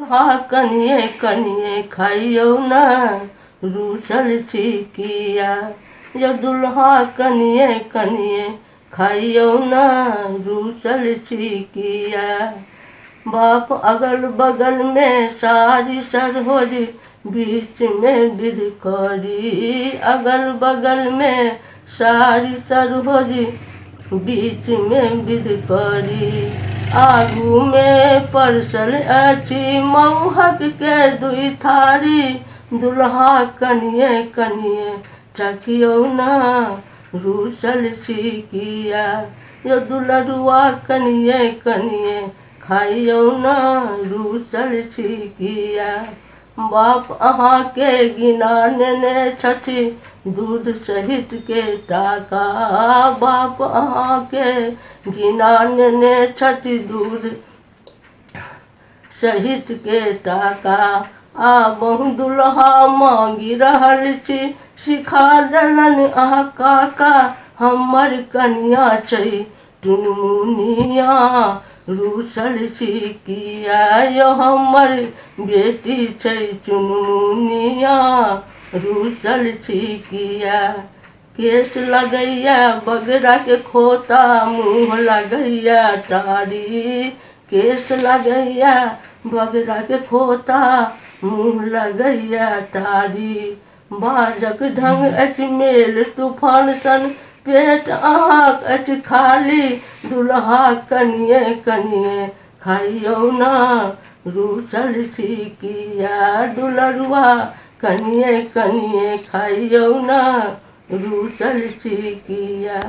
दुल्हा कनिए कनिए खाइयो ना रूसल छिकिया। यो दुल्हा कनिए कनिए खाइयो ना रूसल छिकिया। बाप अगल बगल में सारी सरहोरी बीच में बिरकरी। अगल बगल में सारी सरहोरी बीच में बिरकरी। आगू में परसल अछि मऊहक के दुई थारी। दुल्हा कनिए कनिए चखियो ना रूसल छिकिया। यो दुलरुआ कनिए कनिए खाइयो ना रूसल छिकिया। बाप अहाँ के गिना नेने छथि दूध सहित के टाका। बाप अहाँ के गिना नेने छथि दूध सहित के टाका। बहु दुल्हा मांगी रहल छी सिखा देलन अहाँ काका। हमर कनिया छै टुनमुनिया रूसल छिकिया। यो हमर बेटी छै चुनमुनिया रूसल छिकिया। केस लगैया बगरा के खोता मुँह लगैया टारी। केस लगैया बगरा के खोता मुँह लगैया टारी। बाजक ढंग अछि मेल तूफान सन पेट अहाँक अछि खाली। दुल्हा कनिए कनिए खाइयो ना रूसल छिकिया। दुलरुआ कनिए कनिए खाइयो ना रूसल छिकिया।